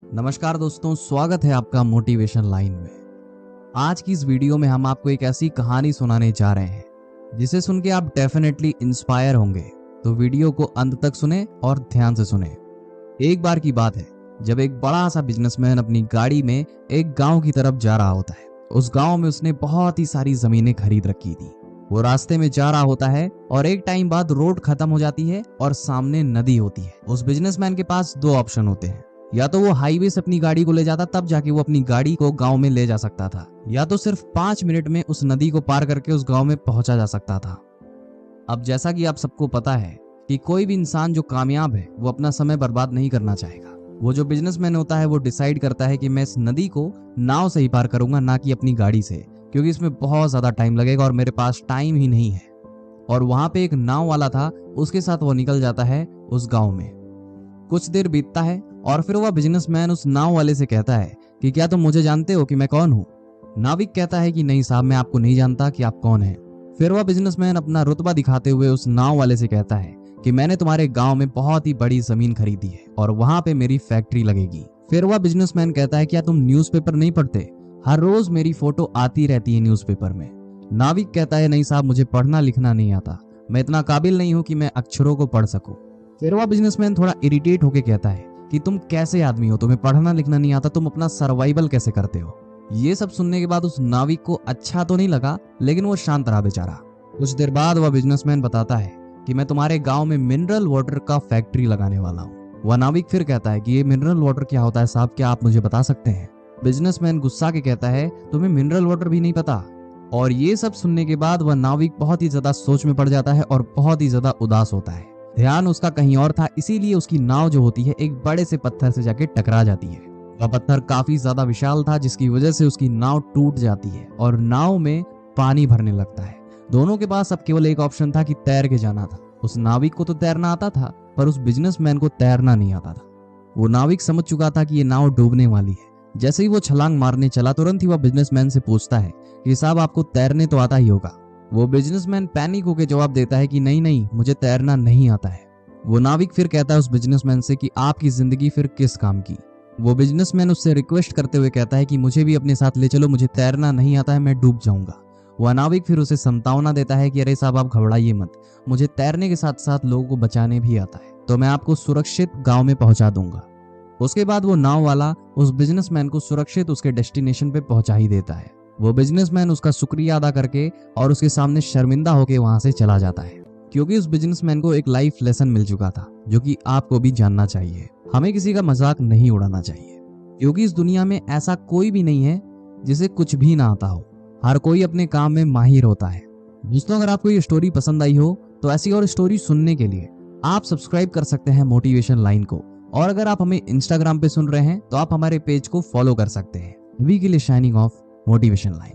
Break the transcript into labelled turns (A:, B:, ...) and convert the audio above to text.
A: नमस्कार दोस्तों, स्वागत है आपका मोटिवेशन लाइन में। आज की इस वीडियो में हम आपको एक ऐसी कहानी सुनाने जा रहे हैं जिसे सुन के आप डेफिनेटली इंस्पायर होंगे। तो वीडियो को अंत तक सुने और ध्यान से सुने। एक बार की बात है जब एक बड़ा सा बिजनेसमैन अपनी गाड़ी में एक गांव की तरफ जा रहा होता है। उस गांव में उसने बहुत ही सारी जमीनें खरीद रखी थी। वो रास्ते में जा रहा होता है और एक टाइम बाद रोड खत्म हो जाती है और सामने नदी होती है। उस बिजनेसमैन के पास दो ऑप्शन होते हैं, या तो वो हाईवे से अपनी गाड़ी को ले जाता, तब जाके वो अपनी गाड़ी को गांव में ले जा सकता था, या तो सिर्फ 5 मिनट में उस नदी को पार करके उस गांव में पहुंचा जा सकता था। अब जैसा कि आप सबको पता है कि कोई भी इंसान जो कामयाब है वो अपना समय बर्बाद नहीं करना चाहेगा। वो जो बिजनेसमैन होता है वो डिसाइड करता है कि मैं इस नदी को नाव से ही पार करूंगा, ना कि अपनी गाड़ी से, क्योंकि इसमें बहुत ज्यादा टाइम लगेगा और मेरे पास टाइम ही नहीं है। और वहां पे एक नाव वाला था, उसके साथ वो निकल जाता है उस गांव में। कुछ देर बीतता है और फिर वह बिजनेसमैन उस नाव वाले से कहता है कि क्या तुम मुझे जानते हो कि मैं कौन हूँ? नाविक कहता है कि नहीं साहब, मैं आपको नहीं जानता कि आप कौन हैं। फिर वह बिजनेसमैन अपना रुतबा दिखाते हुए उस नाव वाले से कहता है कि मैंने तुम्हारे गांव में बहुत ही बड़ी जमीन खरीदी है और वहां पे मेरी फैक्ट्री लगेगी। फिर वह बिजनेसमैन कहता है क्या तुम न्यूज़पेपर नहीं पढ़ते? हर रोज मेरी फोटो आती रहती है न्यूज़पेपर में। नाविक कहता है नहीं साहब, मुझे पढ़ना लिखना नहीं आता, मैं इतना काबिल नहीं हूँ कि मैं अक्षरों को पढ़ सकूं। फिर वह बिजनेसमैन थोड़ा इरिटेट होकर कहता है कि तुम कैसे आदमी हो, तुम्हें पढ़ना लिखना नहीं आता, तुम अपना सर्वाइवल कैसे करते हो? ये सब सुनने के बाद उस नाविक को अच्छा तो नहीं लगा, लेकिन वो शांत रहा बेचारा। कुछ देर बाद वह बिजनेसमैन बताता है कि मैं तुम्हारे गांव में मिनरल वाटर का फैक्ट्री लगाने वाला हूँ। वह नाविक फिर कहता है कि ये मिनरल वाटर क्या होता है साहब, क्या आप मुझे बता सकते हैं? बिजनेसमैन गुस्सा के कहता है तुम्हें मिनरल वाटर भी नहीं पता? और ये सब सुनने के बाद वह नाविक बहुत ही ज्यादा सोच में पड़ जाता है और बहुत ही ज्यादा उदास होता है। ध्यान उसका कहीं और था, इसीलिए उसकी नाव जो होती है एक बड़े से पत्थर से जाके टकरा जाती है। वह पत्थर काफी ज्यादा विशाल था, जिसकी वजह से उसकी नाव टूट जाती है और नाव में पानी भरने लगता है। दोनों के पास अब केवल एक ऑप्शन था कि तैर के जाना था। उस नाविक को तो तैरना आता था, पर उस बिजनेसमैन को तैरना नहीं आता था। वो नाविक समझ चुका था कि ये नाव डूबने वाली है। जैसे ही वो छलांग मारने चला, तुरंत ही वह बिजनेसमैन से पूछता है कि साहब आपको तैरने तो आता ही होगा। वो बिजनेसमैन पैनिक होकर जवाब देता है कि नहीं नहीं, मुझे तैरना नहीं आता है। वो नाविक फिर कहता है उस बिजनेसमैन से कि आपकी जिंदगी फिर किस काम की? वो बिजनेसमैन उससे रिक्वेस्ट करते हुए कहता है कि मुझे भी अपने साथ ले चलो, मुझे तैरना नहीं आता है, मैं डूब जाऊंगा। वह नाविक फिर उसे संतावना देता है कि अरे साहब आप घबराइए मत, मुझे तैरने के साथ साथ लोगों को बचाने भी आता है, तो मैं आपको सुरक्षित गाँव में पहुंचा दूंगा। उसके बाद वो नाव वाला उस बिजनेसमैन को सुरक्षित उसके डेस्टिनेशन पे पहुंचा ही देता है। वो बिजनेसमैन उसका शुक्रिया अदा करके और उसके सामने शर्मिंदा होकर वहां से चला जाता है, क्योंकि उस बिजनेसमैन को एक लाइफ लेसन मिल चुका था, जो कि आपको भी जानना चाहिए। हमें किसी का मजाक नहीं उड़ाना चाहिए, क्योंकि इस दुनिया में ऐसा कोई भी नहीं है जिसे कुछ भी ना आता हो। हर कोई अपने काम में माहिर होता है। दोस्तों, अगर आपको ये स्टोरी पसंद आई हो तो ऐसी और स्टोरी सुनने के लिए आप सब्सक्राइब कर सकते हैं मोटिवेशन लाइन को। और अगर आप हमें इंस्टाग्राम पे सुन रहे हैं तो आप हमारे पेज को फॉलो कर सकते हैं। अभी के लिए शाइनिंग ऑफ, मोटिवेशन लाइन।